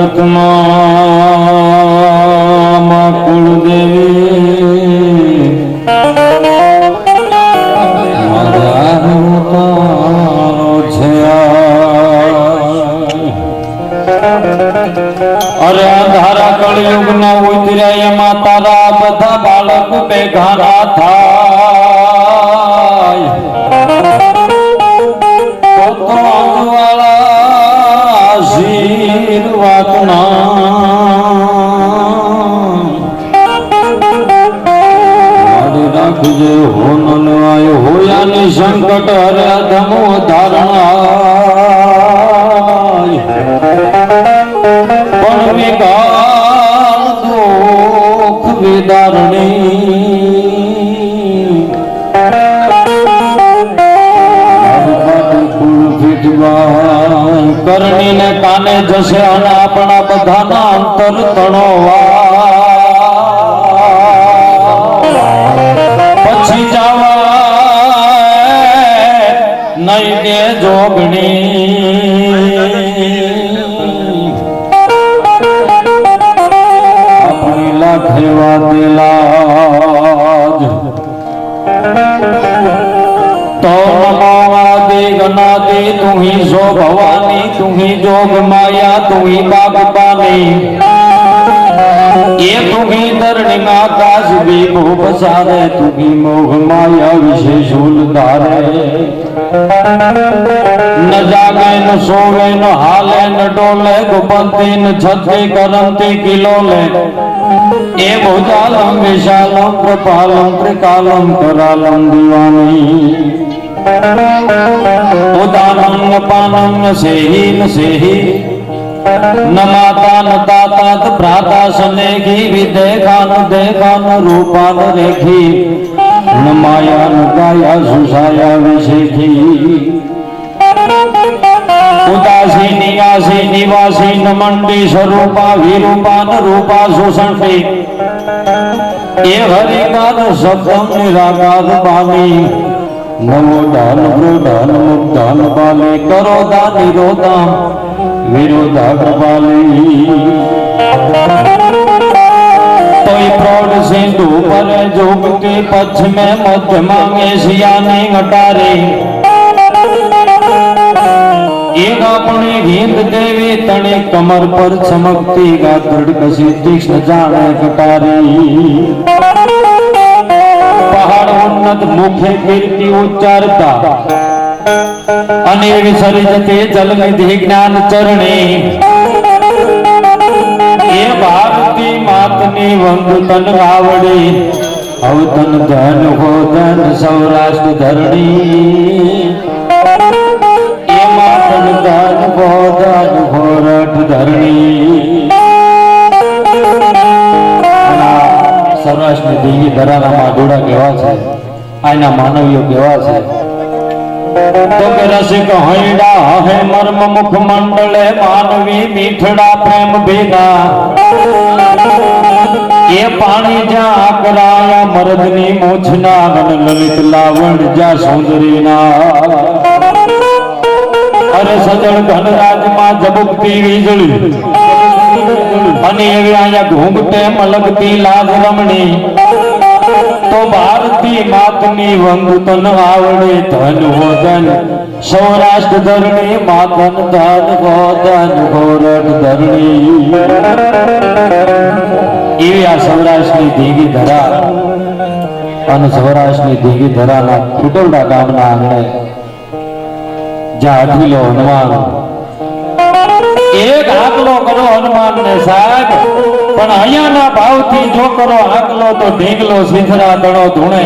જગતમાં કુળદેવી મારા છે અરે અંધારા કળયુગ ના ઉતર્યા એમાં તારા બધા બાળક બેઘાના થાય તો અંજવાળા આશીર્વાદ રાખજે હોનન આયો હોયાની સંકટ હરે ધમો ધારણા પણ વિકાલ દુઃખ વિદારણી કરણી ને કાને જશે અને આપણા બધાના અંતર તણોવા પછી જવા નહીં કે જોગણી આપણી લાખેવા દિલાજ तो नमोवादि गणादि तू ही सो भवानी तू ही जोग माया तू ही बाप पानी ये तू ही धरणी में आकाश भी भूप सारे तू ही मोह माया विशेष धारे न जागे न सोवे न हाले न डोले गुपंती न छत्री करंती किलोले ए भुजालम विशालम कृपालम त्रिकालम करालम दीवानी उदानम न पानम न सेही न माता न दाता न भ्राता सनेगी विदेखा न देखा न रूपा न रेखी न माया न गाया सुसाया विशेखी उदासी निवासी निवासी न मंडी स्वरूपा विरूपा न रूपा सुसंठी ये हरिकार सप्तम निराकार बानी नमो दान प्रोदान मुक्तान बाले करो दानी रोदा विरोधा कृपाली तोय प्रौढ़ सिंधु पर जोग के पक्ष में मध्य मांगे सियानी घटारे एक अपने हिंद देवी तने कमर पर चमकती गात्र कसी तीक्ष्ण जाने कटारी पहाड़ उन्नत मुखे कीर्ति उच्चारता अने विसर्जते जल निधि ज्ञान चरणे ये भारती मातनी वंदु तन आवड़े अवतन धन हो धन सौराष्ट्र धरणी ये मातन धन हो धन हो रठ धरणी સૌરાષ્ટ્રની દેવી ધરાના માધુડા કેવા છે આના માનવીઓ કેવા છે તો કે રસિક હૈડા હે મર્મ મુખ મંડળે માનવી મીઠડા પ્રેમ ભેગા એ પાણી જ્યાં આકરાયા મરદની મોછના ગણ લલિત લાવણ જ્યાં સુંદરીના અરે સજળ ઘનરાજમાં જબુકતી વીજળી અને એવી અહીંયા ઘૂંઘટે મલકતી લાજ રમણી તો ભારતી માતની વંદુ તન આવડે ધન હો ધન સૌરાષ્ટ્ર ધરણી માતન ધન હો ધન ગોરઠ ધરણી એવી આ સૌરાષ્ટ્રની ધીંગી ધરા અને સૌરાષ્ટ્રની ધીંગી ધરાના ખુટોડા ગામના આંગણે જ્યાં અઠીલો હનુમાન एक आकलो करो हनुमान ने साहब पण अहिया ना भाव थी जो करो आकलो तो ढींगलो सीधरा दड़ो धूणे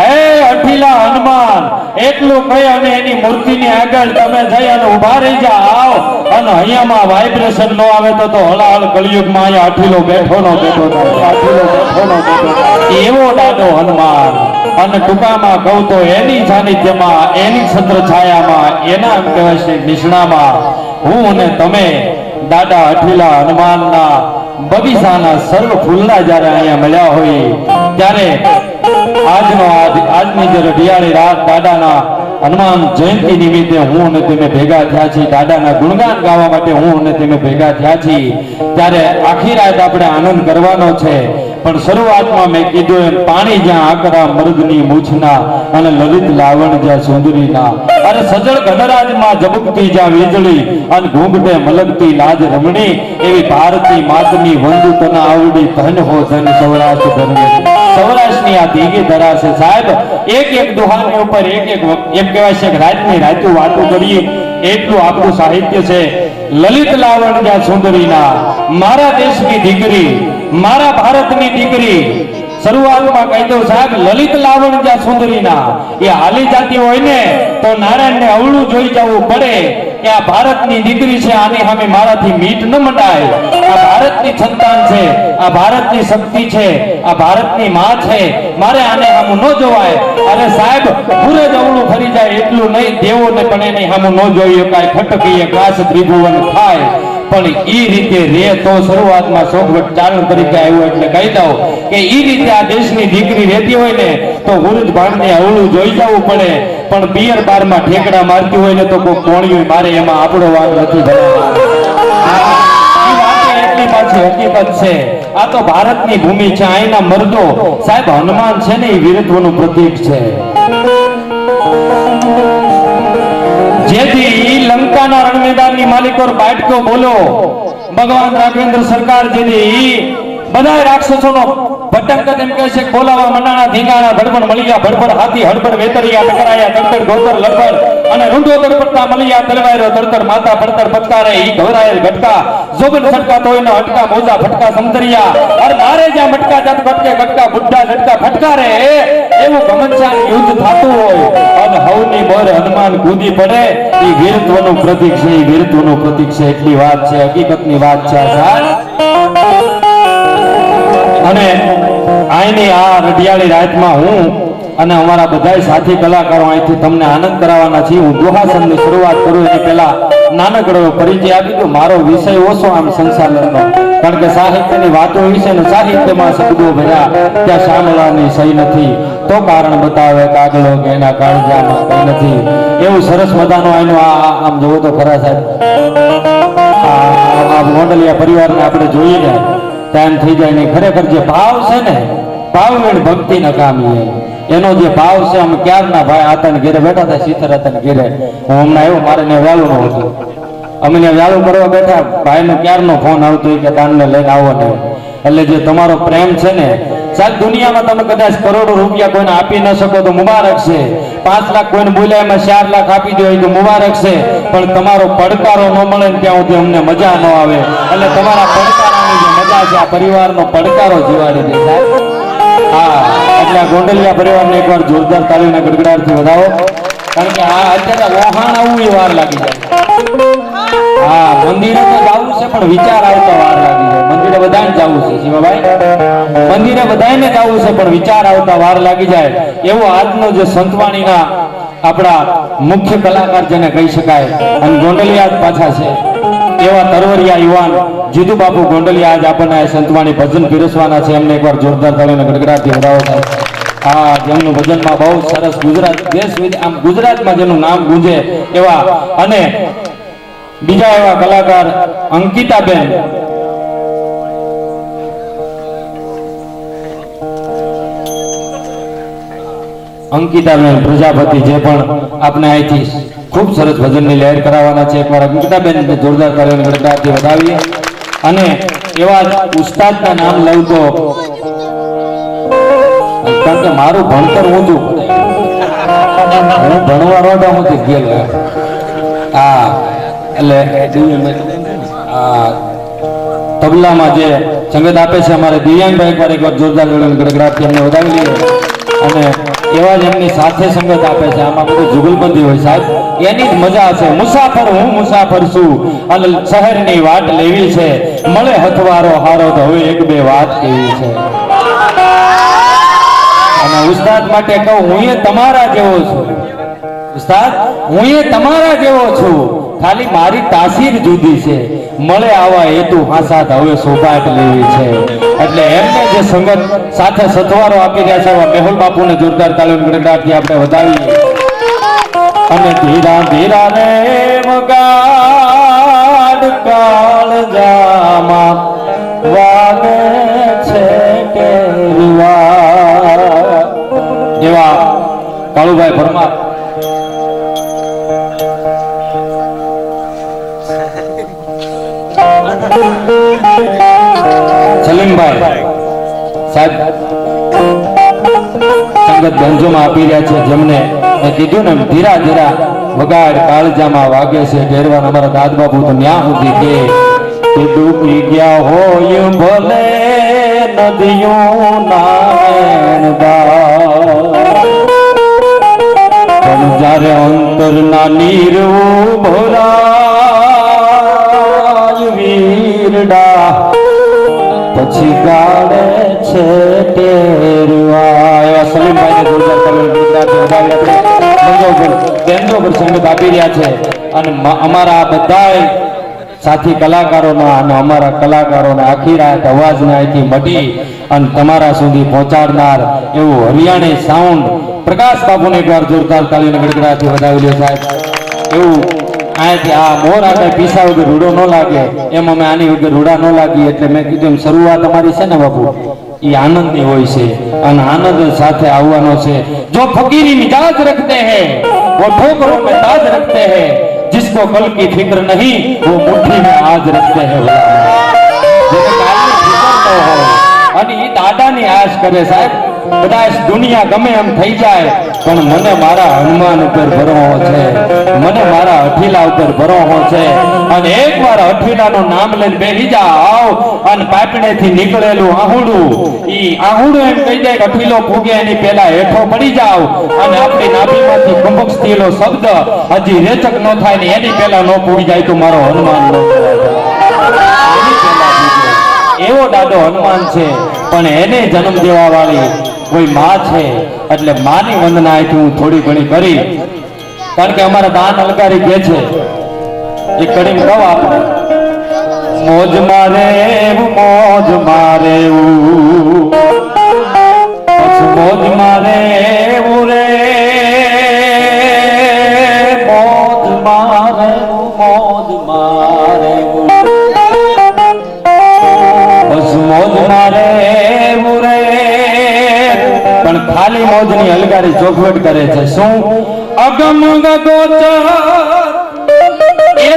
ए अठीला हनुमान એટલું કહી અને એની મૂર્તિની આગળ તમે જઈ અને ઊભા રહી જાઓ અને અહીંયામાં વાઇબ્રેશન નો આવે તો હળાહળ કળિયુગમાં અહીંયા અઠીલો બેઠો નો બેઠો એવો દાદો હનુમાન અને ટૂંકામાં કહું તો એની સાનિધ્યમાં એની છત્ર છાયામાં એના એમ કહેવાય છે નિષ્ણામાં હું અને તમે દાદા અઠીલા હનુમાનના બગીચાના સર્વ ફૂલના જ્યારે અહીંયા મળ્યા હોય ત્યારે આજની જે રઢિયાળી રાત દાદાના હનુમાન જયંતિ નિમિત્તે હું અને તમે ભેગા થયા છીએ, દાદાના ગુણગાન ગાવા માટે હું અને તમે ભેગા થયા છીએ, ત્યારે આખી રાત આપણે આનંદ કરવાનો છે. પણ શરૂઆતમાં મેં કીધું એમ પાણી જ્યાં આકરા મર્દની મૂછના અને લલિત લાવણ જ્યાં સુંદરીના, અરે સજળ ઘનરાજમાં ઝબકતી જ્યાં વીજળી અને ઘૂંઘટે મલકતી લાજ રમણી, એવી ભારતી માતની વંદુ તને આવડી ધન હો ધન સૌરાષ્ટ્ર ધર્મે. સૌરાષ્ટ્રની આ દીઘી ધરા છે સાહેબ. એક એક દુહાની ઉપર એક કહેવાય છે કે રાતની રાતું વાતો કરીએ એટલું આપણું સાહિત્ય છે. લલિત લાવણ જ્યાં સુંદરીના, મારા દેશની દીકરી, મારા ભારતની દીકરી. શરૂઆતમાં કહી દઉં સાહેબ, લલિત લાવણ જ્યાં સુંદરીના, એ હાલી જાતી હોય ને તો નારાયણને અવળું જોઈ જવું પડે કે આ ભારતની દીકરી છે, આની સામે મારાથી મીટ ન મંડાય. આ ભારતની સંતાન છે, આ ભારતની શક્તિ છે, આ ભારતની માં છે, મારે આને સામું ન જોવાય. અરે સાહેબ, પૂરે જ અવળું ફરી જાય એટલું નહીં, દેવોને પણ એને સામું ન જોઈ શકાય. ખટકીએ કાશ ત્રિભુવન થાય, પણ ઈ રીતે રે તો શરૂઆતમાં સોગવટ ચારણ તરીકે આવ્યું એટલે કહી દઉં કે ઈ રીતે આ દેશની દીકરી રહેતી હોય ને તો હુરુજ ભાણને અવળું જોઈ જવું પડે. પણ પિયર બારમાં ઠેકડા મારતી હોય ને તો કોઈ કોણિયું મારે, એમાં આપણો વાંક નથી. એટલી પાછી હકીકત છે. આ તો ભારતની ભૂમિ છે, અહીંના મર્દો સાહેબ, હનુમાન છે ને એ વીરત્વનું પ્રતીક છે. જેથી લંકાના રણ મેદાનની માલિકો બાટકો બોલો, ભગવાન રાઘવેન્દ્ર સરકાર જેથી બધા રાક્ષસોનો ભટંકત એમ કહે છે કે બોલાવા મંડાણા ધીંગાણા ધડબડ મળ્યા ભડબડ હાથી હડબડ વેતરિયા ટકરાયા તડતડ ગોતર લડબડ અને રૂંઢો તડપડતા મળ્યા તલવારો તડતડ માતા પડતર પટકારે ઈ ઘવરાયેલ ઘટકા જોગન છટકા તોયનો હટકા મોજા ફટકા સમદરિયા અરે મારે જ્યાં મટકા જાત ભટકે ઘટકા બુદ્ધા ઝટકા ફટકારે એવું ગમનશાન યુદ્ધ થાતું હોય અને હવની મોર હનુમાન કૂદી પડે. ઈ વીરત્વનું પ્રતીક છે, ઈ વીરત્વનું પ્રતીક છે. એટલી વાત છે, હકીકતની વાત છે સાહેબ. અને આની આ રઢિયાળી રાતમાં હું અને અમારા બધા સાથી કલાકારો અહીંથી તમને આનંદ કરાવવાના છીએ. હું દુહાસનની શરૂઆત કરું એની પહેલા નાનકડો પરિચય આપી દઉં. મારો વિષય ઓછો આમ સંસારનો, કારણ કે સાહિત્યની વાતો વિશે ને સાહિત્યમાં શબ્દો ભર્યા ત્યાં સાંભળવાની સહી નથી તો કારણ બતાવે કાગલો કે એના કાળજામાં કઈ નથી. એવું સરસ મજાનો એનું આમ જોવો તો ખરા સાહેબ, આ મોડલિયા પરિવારને આપણે જોઈએ ને ટાઈમ થઈ જાય ને ખરેખર જે ભાવ છે ને, ભાવ વેણ ભક્તિ નકામી એનો જે ભાવ છે. અમે ક્યારના ભાઈ આતન ઘેરે બેઠા હતા, શીતર આતન ઘેરે. હું હમણાં આવ્યો, મારે ને વ્યાલું ન હતું, અમે વ્યાલું કરવા બેઠા, ભાઈ નો ક્યારનો ફોન આવતો કે તાનને લઈને આવો ને. એટલે જે તમારો પ્રેમ છે ને સાહેબ, દુનિયામાં તમે કદાચ કરોડો રૂપિયા કોઈને આપી ન શકો તો મુબારક છે. 5 લાખ કોઈને બોલ્યા એમાં 4 લાખ આપી દો તો મુબારક છે. પણ તમારો પડકારો ન મળે ને ત્યાં સુધી અમને મજા ન આવે. એટલે તમારા પડકારાની જે મજા છે આ પરિવારનો પડકારો જીવાડી દે સાહેબ. હા, એટલે આ ગોંડલિયા પરિવારને એકવાર જોરદાર તાળીના ગડગડાટથી વધાવો, કારણ કે આ અત્યારે વહાણ આવવું એ વાર લાગી જાય. હા, મંદિરે તો જવું છે પણ વિચાર આવતા વાર લાગી જાય. મંદિરે બધાને જવું છે શિવાભાઈ, મંદિરે બધાને જવું છે પણ વિચાર આવતા વાર લાગી જાય. એવો આજનો જે સંતવાણીના આપણા મુખ્ય કલાકાર જેને કહી શકાય અને ગોંડલિયા જ પાછા છે એવા તરવરિયા યુવાન જીતુ બાપુ ગોંડલિયા આજ આપણને સંતવાણી ભજન પીરસવાના છે. એમને એકવાર જોરદાર તાળીના ગડગડાટથી વધાવો થાય. હા, જેમનું ભજનમાં બહુ સરસ ગુજરાત દેશ આમ ગુજરાતમાં જેનું નામ ગુંજે એવા અને બીજા એવા કલાકાર અંકિતાબેન, અંકિતાબેન પ્રજાપતિ જે પણ આપણે અહીંથી ખૂબ સરસ ભજનની લહેર કરાવવાના છે. એકવાર અંકિતાબેન જોરદાર તાળીઓની ગડગડાટથી વધાવીએ. અને એવા જ ઉસ્તાદના નામ લઉં તો, કારણ કે મારું ભણતર ઊંચું પડે, હું ભણવા રોડા હું ગયેલો. હા, એટલે તબલામાં જે સંગીત આપે છે અમારે દિવ્યાંગભાઈ, એકવાર જોરદાર ગડગડાટથી એમને વધાવી લઈએ. અને એવા જ એમની સાથે સંગત આપે છે. આમાં બધું જુગલબંધી હોય સાહેબ, એની જ મજા છે. મુસાફર હું મુસાફર છું અને શહેરની વાટ લેવી છે, મળે હથવારો હારો તો હવે 1-2 વાત કેવી છે. અને ઉસ્તાદ માટે કહું, હું એ તમારા જેવો છું ઉસ્તાદ, હું એ તમારા જેવો છું, ખાલી મારી તાસીર જુદી છે, મળે આવા હેતુ હાસાત હવે સોપાટ લેવી છે. એટલે એમને જે સંગત સાથે સથવારો આપી રહ્યા છે એવા મેહુલ બાપુને જોરદાર તાળીઓની ગડગડાટથી આપણે વધાવીએ. અને ધીરા ધીરા રે વગાડ કાળજામાં વાગે છે કેરવા. એવા કાળુભાઈ પરમાર સલીમભાઈ સાહેબ સંગત ગંજોમાં આપી રહ્યા છે, જેમને મેં કીધું ને ધીરા ધીરા વગાડ કાળજામાં વાગે છે ઘેરવા. અમારા દાદ બાપુ તો ન્યા સુધી કે ડૂબી ગયા હોય ભલે નદીઓ પણ જ્યારે અંતરના નીર ભરાય વીરડા પછી ગાડે છે ટેરવા. સલીમભાઈને જોરદાર કલર ગુજરાતી કેન્દ્રો પર સંગીત આપી રહ્યા છે. અને અમારા બધા સાથી કલાકારોના અને અમારા કલાકારોને આખી રાત અવાજને અહીંથી મટી અને તમારા સુધી પહોંચાડનાર એવું હરિયાણી સાઉન્ડ પ્રકાશ બાપુને એકવાર જોરદાર તાળીઓને ગડગડાથી વધાવી લ્યો સાહેબ. એવું અહીંથી આ મોર આગળ પીસા વગર રૂડો ન લાગે એમ અમે આની વગર રૂડા ન લાગી. એટલે મેં કીધું એમ શરૂઆત અમારી છે ને બાપુ એ આનંદની હોય છે અને આનંદ સાથે આવવાનો છે. જો ફકીરી મિજાજ રખતે हैं वो ठोकरों में ताज रखते हैं, जिसको कल की फिक्र नहीं वो मुट्ठी में आज रखते हैं. જેને કાલની ફિકર ન હોય અને એ દાદાની આશ કરે સાહેબ. કદાચ દુનિયા ગમે એમ થઈ જાય પણ મને મારા હનુમાન ઉપર ભરોસો છે, મને મારા અઠીલા ઉપર ભરોસો છે. અને એકવાર અઠીલાનું નામ લઈને બેસી જાવ અને પાપણેથી નીકળેલું આહુડું ઈ આહુડું એમ કહી દે કે અઠીલો પૂગે એની પહેલા હેઠો પડી જાવ અને આપણી નાભીમાંથી કુંભક સ્થિલો શબ્દ હજી રેચક ન થાય ને એની પહેલા ન પૂગી જાય તો મારો હનુમાન ન એવો દાદો હનુમાન છે. પણ એને જન્મ દેવા વાળી કોઈ માં છે એટલે માની વંદના અહીંથી હું થોડી ઘણી કરી. કારણ કે અમારા દાન અલકારી કે છે એ કરીને કહો આપણે મોજ મારે મોજ મારે મોજ મારે રે મોજ મારે મોજ મારે મોજ મારે રે. પણ ખાલી મોજ ની અલગારી ચોખવટ કરે છે. શું અગમ ગોચર એ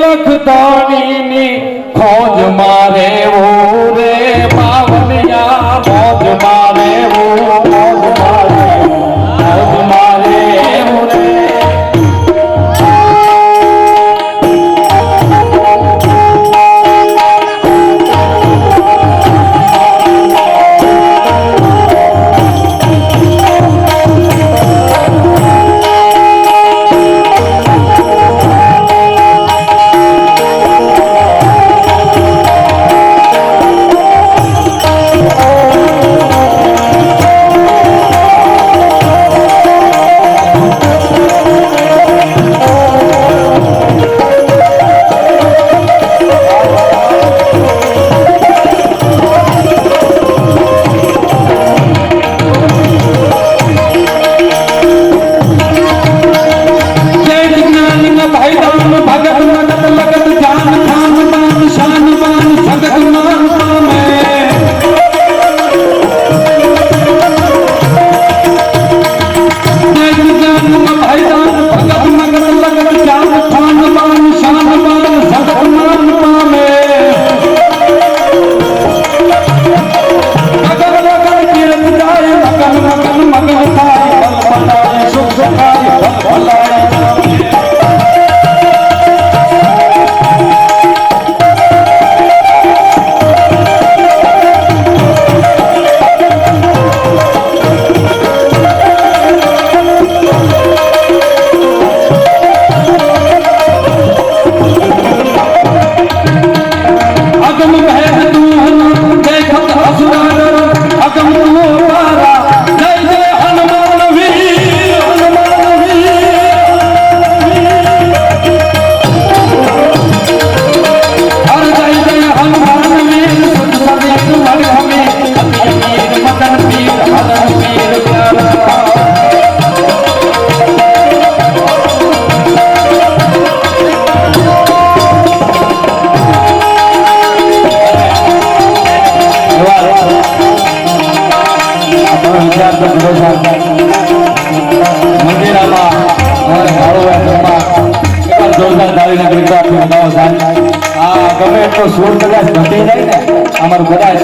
લખ દાણીની ખોજ મારે રે પાવનિયા મોજ મારે મોજ મારે મોજ મારે રે. જોરદાર તાળીના ગણગડાટથી વધાવો સાહેબ. આ ગમે એટલો સૂર કદાચ ઘટી જાય ને અમારું કદાચ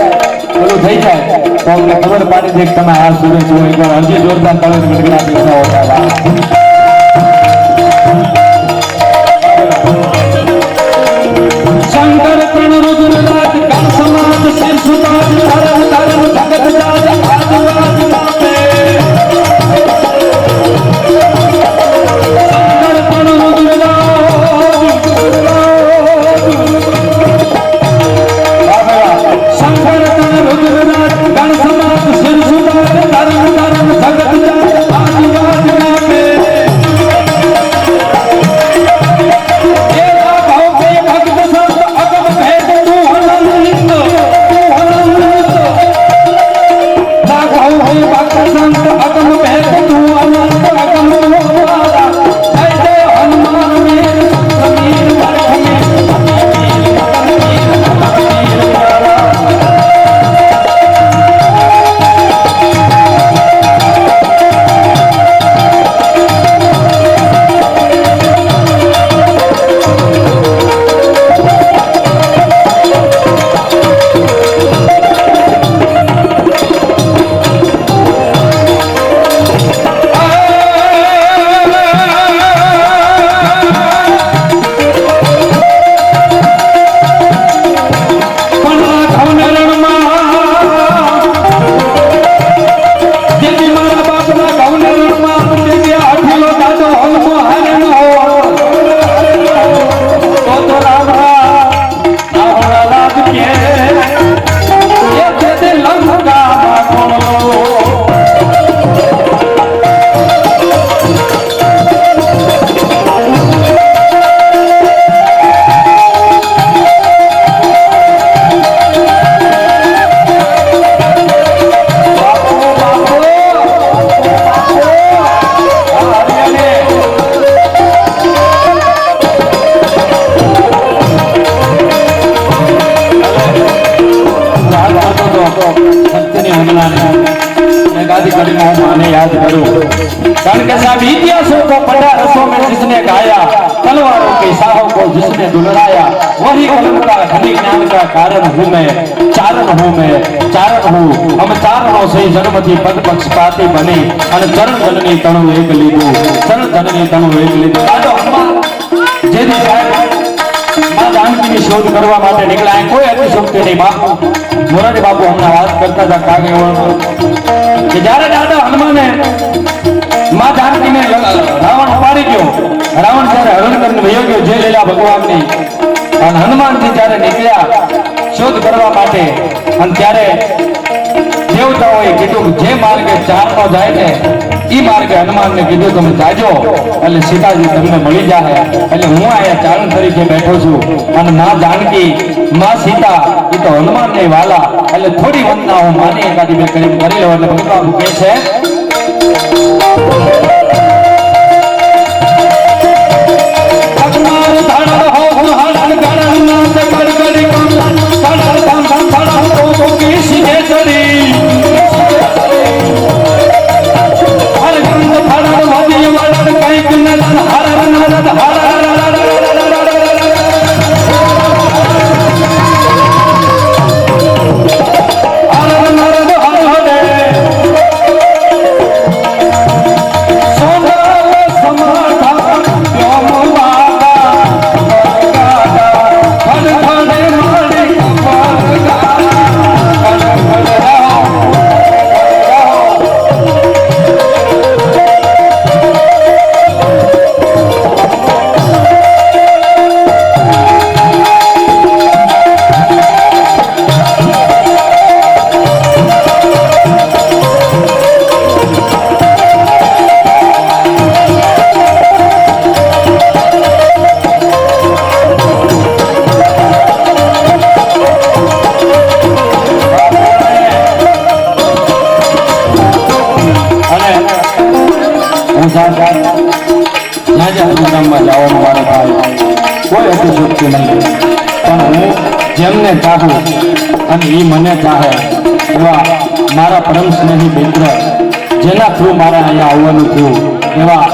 પેલું થઈ જાય તો અમને ખબર પાડી દે કે તમે આ સૂરે છો. એકવાર હજી જોરદાર તાળીના ગણગડાટથી વધાવો સાહેબ. શંકર પ્રણ રુદ્રરાજ કામ સમાજ શિર સુતાજ ધર્મ ધર્મ જગત જાજ આદિવાદ નામે. શંકર પ્રણ રુદ્રરાજ કામ સમાજ શિર સુતાજ ધર્મ ધર્મ જગત જાજ આદિવાદ નામે. याद करूं कारण के साहब इतिहासों को पढ़ा रसों में जिसने गाया तलवारों के शाहों को जिसने दुलराया वही कलम का धनी ज्ञान का कारण हूँ मैं चारण हूँ हम चारणों से जन्म थी पद पक्षपाती बने અને ચરણ જનની તણુ એક લીધું ચરણ જનની તણુ એક લીધું. દાદો હનુમાન જેથી સાહેબ માં જાનકીની શોધ કરવા માટે નીકળ્યા. કોઈ અતિશોક્તિ નહીં. બાપુ મોરારી બાપુ હમણાં વાત કરતા હતા કાગે કે જ્યારે દાદા હનુમાને માં જાનકીને રાવણ પાડી ગયો. રાવણ જ્યારે હરણ કરીને વયો ગયો જે લીલા ભગવાનની અને હનુમાનજી જ્યારે નીકળ્યા શોધ કરવા માટે અને ત્યારે દેવતાઓએ કીધું જે માર્ગે ચારનો જાય ને ઈ માર્ગે હનુમાનને કીધું તમે જાજો એટલે સીતાજી તમને મળી જાય. એટલે હું અહીંયા ચારણ તરીકે બેઠો છું અને માં જાનકી માં સીતા એ તો હનુમાનને વાલા એટલે થોડી વંદના હું માની એકાદી બે કરી લો. એટલે ભગવાન કહે છે કોઈ અતિશોક્તિ નહીં પણ હું જેમને ચાહું અને એ મને ચાહે એવા મારા પરમ સ્નેહી મિત્ર જેના થ્રુ મારે અહીંયા આવવાનું થયું એવા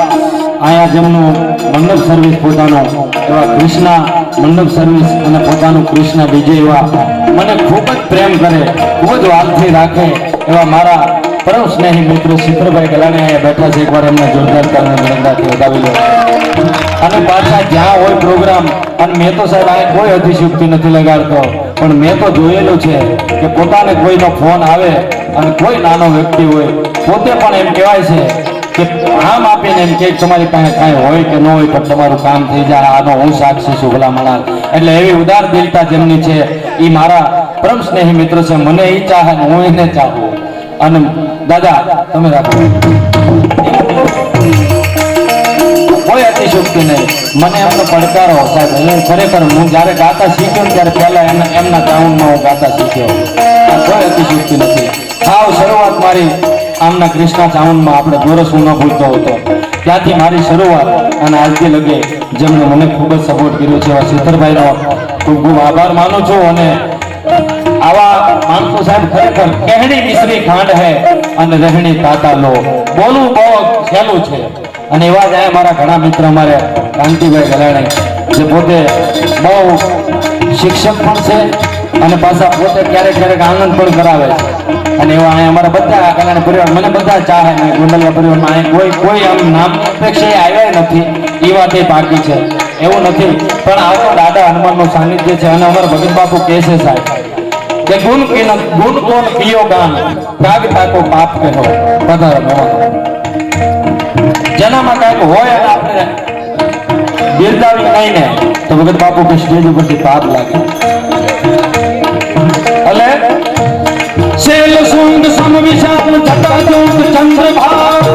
અહીંયા જેમનું મંડપ સર્વિસ પોતાનો એવા કૃષ્ણા મંડપ સર્વિસ અને પોતાનું કૃષ્ણા ડીજે એવા મને ખૂબ જ પ્રેમ કરે, ખૂબ જ વાલથી રાખે એવા મારા પરમ સ્નેહી મિત્રો શિખરભાઈ ગલાણી અહીંયા બેઠા છે. એકવાર એમને જોરદાર તાળીઓથી વધાવી લો. અને પાછા જ્યાં હોય પ્રોગ્રામ, અને મેં તો સાહેબ આ કોઈ અતિશયુક્તિ નથી લગાડતો, પણ મેં તો જોયેલું છે કે પોતાને કોઈનો ફોન આવે અને કોઈ નાનો વ્યક્તિ હોય પોતે પણ એમ કહેવાય છે કે આમ આપીને એમ કે તમારી પાસે કાંઈ હોય કે ન હોય પણ તમારું કામ થઈ જાય, આનો હું સાક્ષી છું ભલા માણસ. એટલે એવી ઉદાર દિલતા જેમની છે એ મારા પરમ સ્નેહી મિત્ર છે. મને એ ચાહે હું એને ચાહું. અને દાદા તમે રાખો, કોઈ અતિશયોક્તિ નહીં. મને એમનો પડકારો સાહેબ, હું ખરેખર હું જ્યારે ગાતા શીખ્યો ત્યારે પહેલા એમના ગ્રાઉન્ડમાં હું ગાતા શીખ્યો. કોઈ અતિશયોક્તિ નથી. હાવ શરૂઆત મારી આમના કૃષ્ણા ચાઉન્ડમાં આપણે ગોરસ હું ન ભૂલતો હતો ત્યાંથી મારી શરૂઆત, અને આજથી લગે જેમણે મને ખૂબ જ સપોર્ટ કર્યો છે એવા શિખરભાઈનો ખૂબ ખૂબ આભાર માનું છું. અને આવા માણસો સાહેબ ખરેખર કહેણી મિશ્રી ખાંડ હે અને રહેણી તાતા લો, બોલવું બહુ સહેલું છે. અને એવા જ મારા ઘણા મિત્ર અમારે કાંતિભાઈ ગલાણી જે પોતે બહુ શિક્ષક પણ છે અને પાછા પોતે ક્યારેક ક્યારેક આનંદ પણ કરાવે છે. અને એવા અહીંયા અમારા બધા ગલાણી પરિવાર મને બધા ચાહે ને ગોંડલિયા પરિવારમાં અહીં કોઈ આમ નામ અપેક્ષા આવ્યા નથી એ વાત એ બાકી છે, એવું નથી. પણ આ તો દાદા હનુમાનનું સાનિધ્ય છે. અને અમારા ભગત બાપુ કહે છે સાહેબ કે ગુણ કોણ કિયો ગાન ત્યાગ તાકો પાપ કહો પધારો મેવાનો. જેનામાં કાંઈક હોય અને આપણે બિરદાવી નહીં ને તો ભગત બાપુ કે સ્ટેજ ઉપરથી પાપ લાગે. એટલે શૈલ સુંદ સમ વિશાલ જટા જોગ ચંદ્રભાગ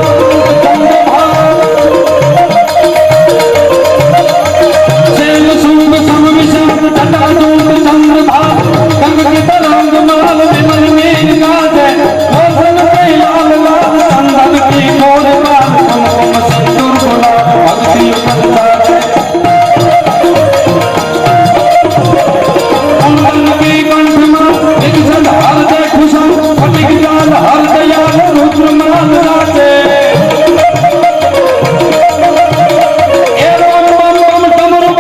શૈલ સુંદ સમ વિશાલ જટા જોગ ચંદ્રભાગ કંગ की तरंग माल विमल मेघ गाजे मोहन पे लाल लाल चंदन की मोर बाल कुमकुम सिंदूर गुलाब भक्ति पंता कुंदन की कंठ में एक जन हर दे खुशम फटिक जाल हर दयाल रुद्र मान नाचे ए राम बम बम डमरू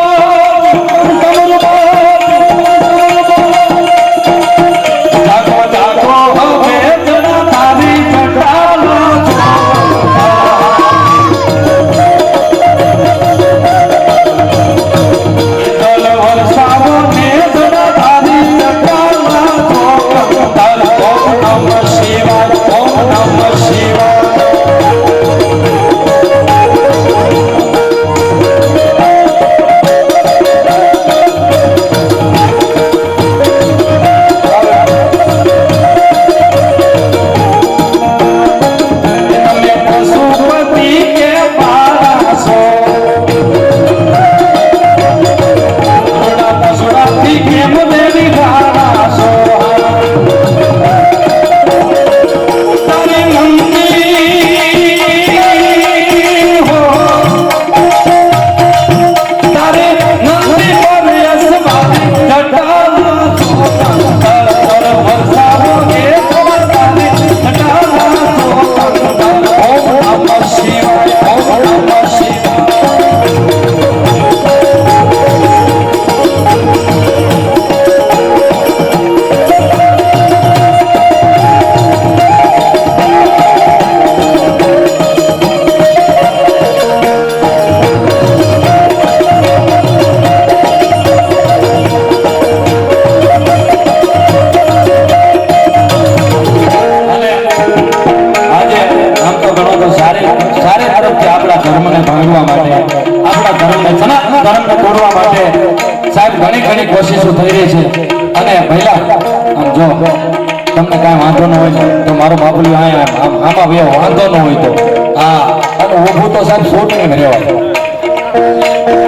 ઘણી કોશિશો થઈ રહી છે. અને પહેલા આમ જો તમને કાંઈ વાંધો ન હોય તો મારો બાપુલી આમાં વ્યવ વાંધો ન હોય તો હા, અને ઊભું તો સાહેબ શૂટિંગ રહેવાય.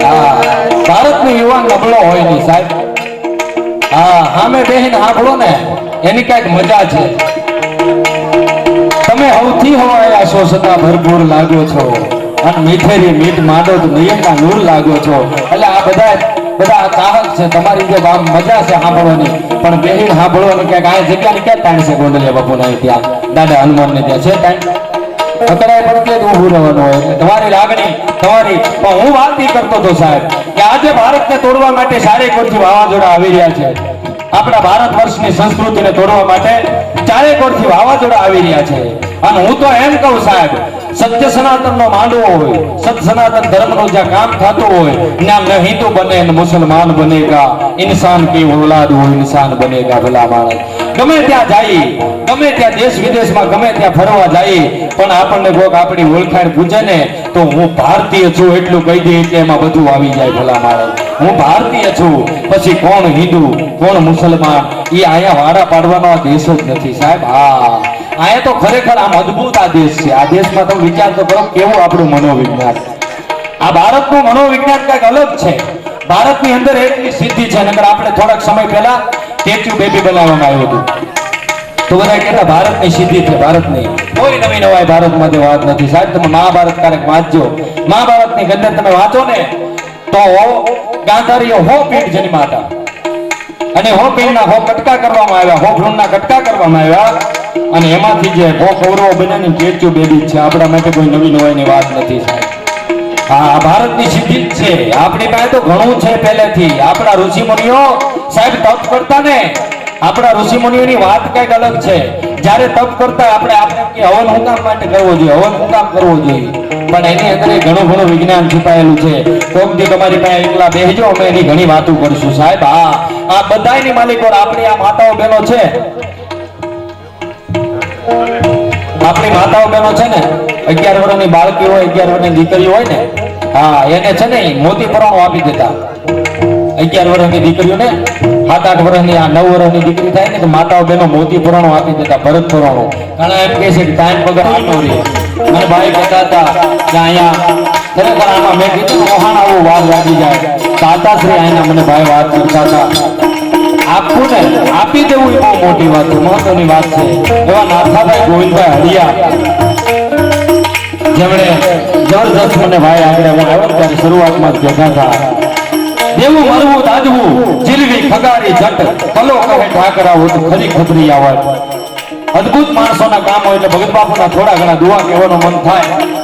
હા, ભારતનો યુવાન નબળો હોય નહીં સાહેબ. હા, સામે બેહીને સાંભળો ને એની કાંઈક મજા છે. તમે સૌથી હવાયા છો છતાં ભરપૂર લાગો છો અને મીઠેરી મીઠ માંડો તો નિયમના નૂર લાગો છો. એટલે આ બધા ચાહક છે તમારી જે મજા છે સાંભળવાની, પણ બેહીને સાંભળવાની ક્યાંક આ જગ્યાની ક્યાં ટાઈમ છે ગોંડલિયા બાપુના ત્યાં દાદા હનુમાનને ત્યાં છે ટાઈમ? અકળાય પડતી જ ઊભું રહેવાનું હોય એટલે તમારી લાગણી તમારી પણ હું વાત ઈ કરતો હતો સાહેબ કે આજે ભારતને તોડવા માટે ચારેકોરથી વાવાઝોડા આવી રહ્યા છે આપણા ભારત વર્ષની સંસ્કૃતિને તોડવા માટે ચારેકોરથી વાવાઝોડા આવી રહ્યા છે અને હું તો એમ કહું સાહેબ સત્ય સનાતનનો માંડવો હોય સત્ય સનાતન ધર્મનું જ્યાં કામ થતું હોય ત્યાં ન હિન્દુ બને ન મુસલમાન બનેગા ઇન્સાન કી ઓલાદ હોય ઇન્સાન બનેગા ભલા માણસ ગમે ત્યાં જઈએ ગમે ત્યાં દેશ વિદેશમાં ગમે ત્યાં ફરવા જઈએ પણ આપણને કોઈક આપણી ઓળખાણ પૂછે ને તો હું ભારતીય છું એટલું કહી દે એટલે એમાં બધું આવી જાય ભલા માણસ હું ભારતીય છું પછી કોણ હિન્દુ કોણ મુસલમાન એ અહીંયા વાડા પાડવાનો આ દેશ જ નથી સાહેબ હા અહીંયા તો ખરેખર આમ અદ્ભુત આ દેશ છે આ દેશમાં તમે વિચાર તો કરો કેવું આપણું મનોવિજ્ઞાન આ ભારતનું મનોવિજ્ઞાન કંઈક અલગ છે ભારતની અંદર એટલી સિદ્ધિ છે નકર આપણે થોડાક સમય પહેલા સ્ટેચ્યુ બેબી બનાવવામાં આવ્યું હતું તો બધા કહેતા ભારતની સિદ્ધિ છે ભારતની કોઈ નવી નવાઈ ભારતમાં વાત નથી સાહેબ તમે મહાભારત ક્યારેક વાંચજો મહાભારતની અંદર તમે વાંચો ને તો ગાંધારીઓ હો પીઠ જન્મા હતા અને હો પીઠના હો કટકા કરવામાં આવ્યા હો ભ્રૂણના કટકા કરવામાં આવ્યા અને એમાંથી જે હો કૌરવો બન્યાની સ્ટેચ્યુ બેબી છે આપણા માટે કોઈ નવી નવાઈની વાત નથી સાહેબ હા ભારતની સિદ્ધિ જ છે આપણી પાસે તો ઘણું છે પહેલેથી આપણા ઋષિ મુનિઓ સાહેબ તપ કરતા ને આપણા ઋષિ મુનિઓની વાત કઈક અલગ છે જ્યારે તપ કરતા આપણે કે હવન હું કામ માટે કરવો જોઈએ હવન હું કામ કરવો જોઈએ પણ એની અંદર ઘણું વિજ્ઞાન છુપાયેલું છે કોક દી તમારી પાસે એકલા બેસજો અમે એની ઘણી વાતો કરીશું સાહેબ હા આ બધાની માલિકો આપણી આ માતાઓ બહેનો છે આપણી માતાઓ બહેનો છે ને 11 વર્ષની બાળકી હોય 11 વર્ષની દીકરી હોય ને હા એને છે ને મોતી પરાણું આપી દેતા 11 વર્ષની દીકરીઓને 7-8 વર્ષની આ 9 વર્ષની દીકરી થાય ને તો માતાઓ બહેનો મોતી પરાણું આપી દેતા ભરત પરાણું ઘણા એમ કહે છે કે ટાઈમ વગર આટો રહે મને ભાઈ કહેતા હતા કે અહીંયા ખરેખર આમાં મેં કીધું મોહાણ આવું વાત લાગી જાય દાદાશ્રી અહીંના મને ભાઈ વાત કરતા હતા આપવું ને આપી દેવું એ બહુ મોટી વાત છે મહત્વની વાત છે એવા નાથાભાઈ ગોવિંદભાઈ હરિયા જેમણે જબરદસ્ત મને ભાઈ આગળ હું આવ્યો ત્યારે શરૂઆતમાં જ ભેગા હતા દેવું મરવું દાજવું જીલવી ખગારી જટ કલો કહે ઠાકરા હોય તો ખરી ખબરી આવે અદ્ભુત માણસોના કામ હોય એટલે ભગત બાપુના થોડા ઘણા દુઆ કહેવાનું મન થાય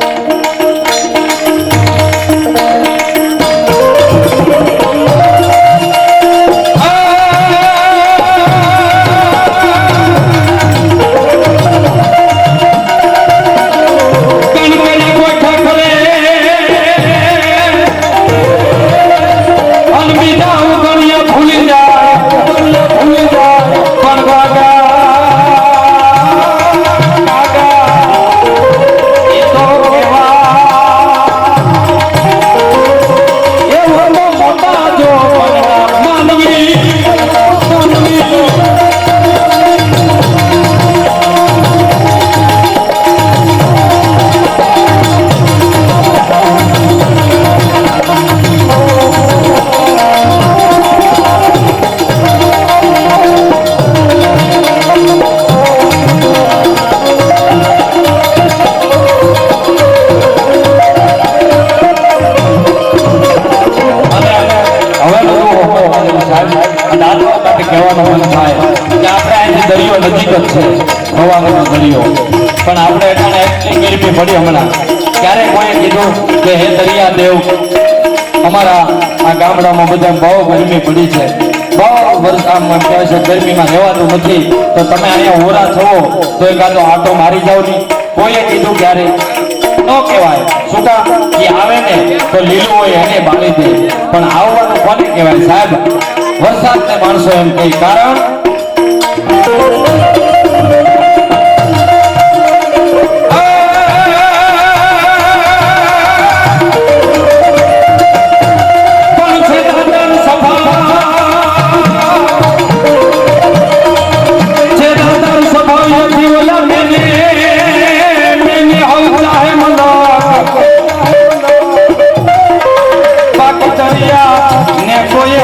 દરિયો નજીક જ છે હવાનો દરિયો પણ આપણે એટાણે એટલી ગરમી પડી હમણાં ક્યારે કોઈ કીધું કે હે દરિયા દેવ અમારા આ ગામડામાં બધા બહુ ગરમી પડી છે બહુ વરસાદમાં કહેવાય છે ગરમીમાં રહેવાતું નથી તો તમે અહીંયા ઓરા છો તો એકાદો આટો મારી જાવ નહીં કોઈએ કીધું ક્યારે ન કહેવાય શું કામ એ આવે ને તો લીલું હોય એને બાળી દે પણ આવવાનું કોને કહેવાય સાહેબ વરસાદને માણસો એમ કહે કારણ ને કોઈ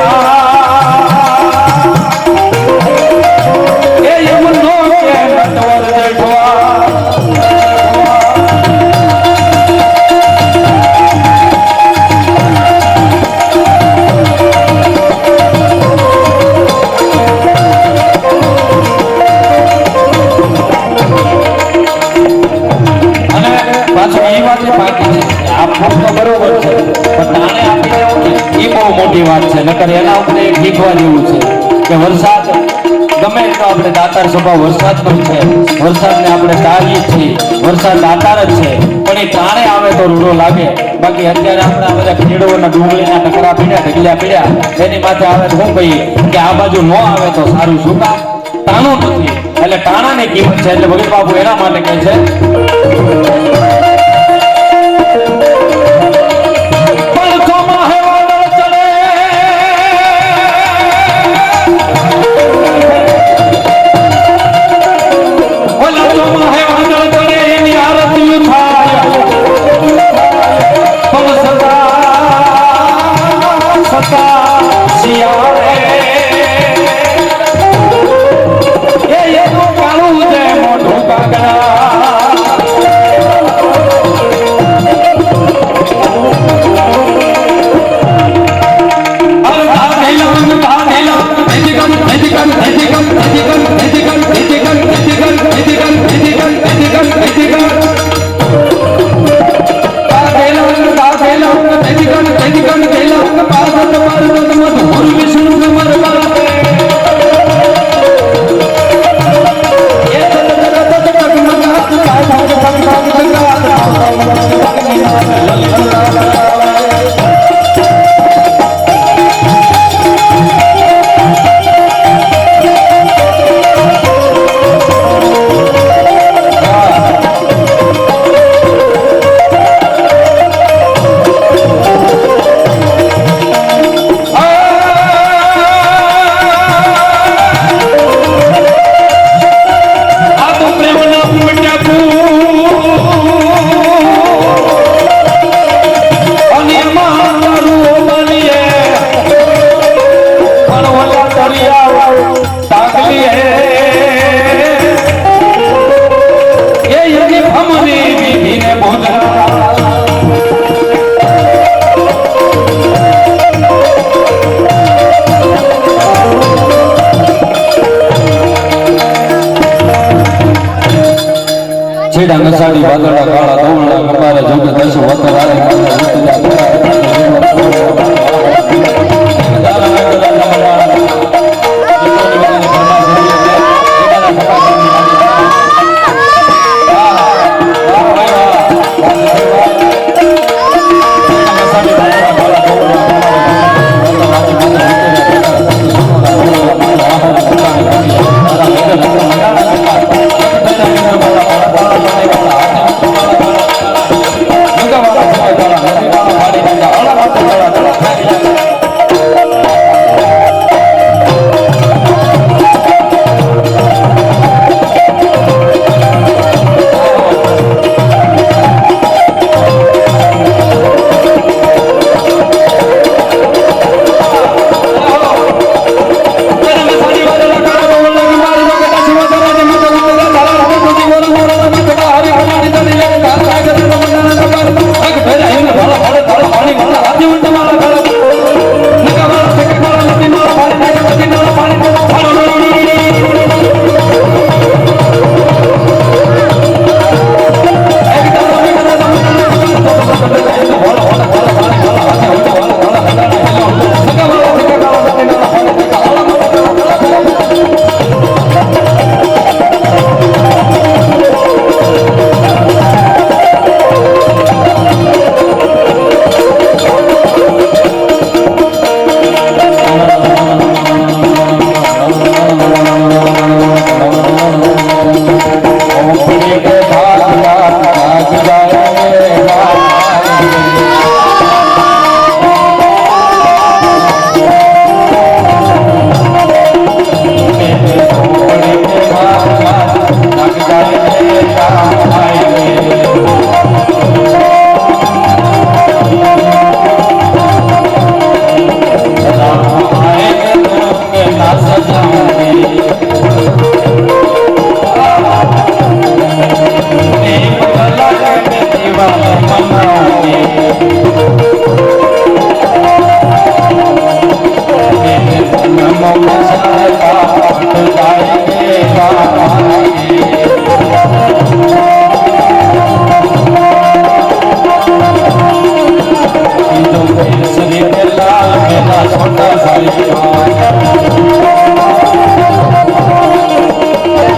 છે નકર એના ઉપર એક શીખવા જેવું છે કે વરસાદ ગમે તો આપણે દાતાર સ્વભાવ વરસાદનો છે, વરસાદને આપણે ટાળીએ છીએ, વરસાદ દાતાર જ છે, પણ એ ટાણે આવે તો રૂડો લાગે. બાકી અત્યારે આપણા બધા ખેડૂતોના ડુંગળીના ટકરા પીડ્યા ઢગલ્યા પીડ્યા એની માથે આવે તો શું કહીએ કે આ બાજુ ન આવે તો સારું. શું કામ? ટાણું નથી એટલે ટાણાની કિંમત છે. એટલે ભગત બાપુ એના માટે કહે છે નસાડી વાદળા કાળા ધોળા કપારે જોગ દસ વતરારે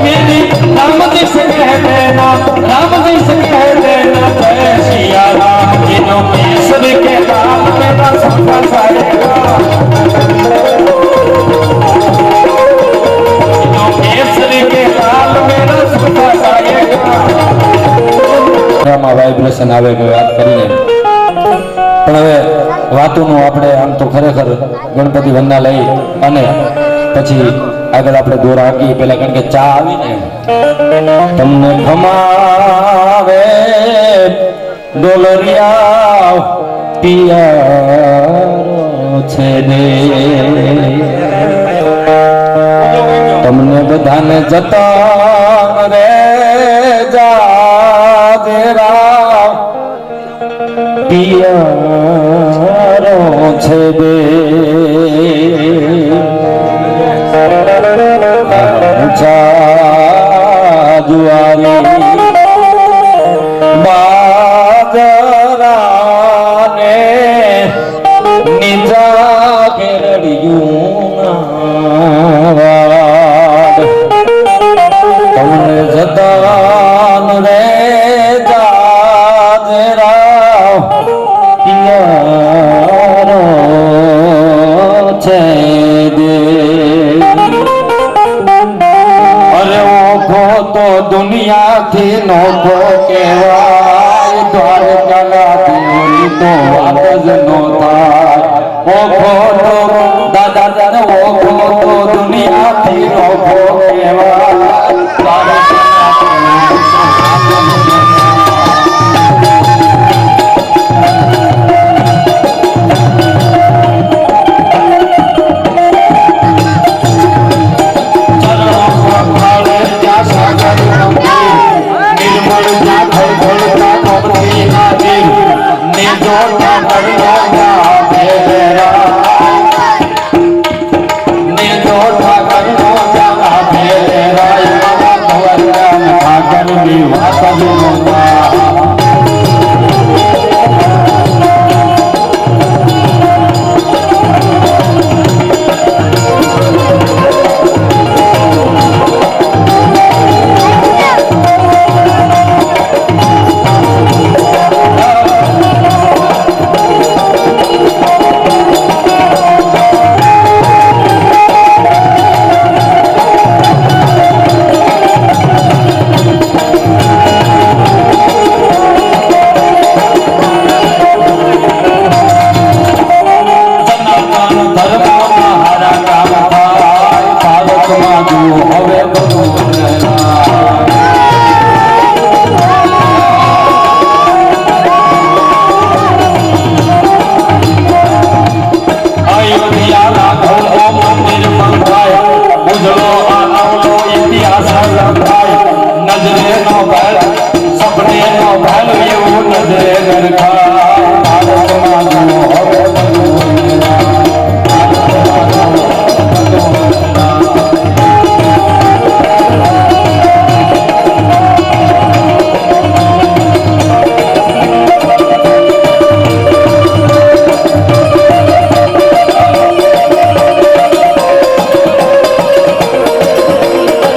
मेरी राम दिस कह देना राम दिस कह देना जय सिया राम जिनो केसर के लाल मेरा सबका साएगा जिनो केसर के लाल मेरा सबका साएगा વાઇબ્રેશન આવે કે વાત કરીને પણ હવે વાતોનું આપણે આમ તો ખરેખર ગણપતિ વંદના લઈ અને પછી આગળ આપણે દોરા આપીએ પેલા કારણ કે ચા આવી ને તમને ખમાવે ડોલરિયા પિયારો છે દે તમને બધાને જતા રે જાજરા પિયારો છે દે જુવારી બાજરાને નીચા કેરડિયું તમને જતાન રે જાજરા પિયારો છે દે તો દુનિયાથી નોખો કહેવાય દ્વારકાથી તો વાત જ નો થાય ઓખો તો દાદા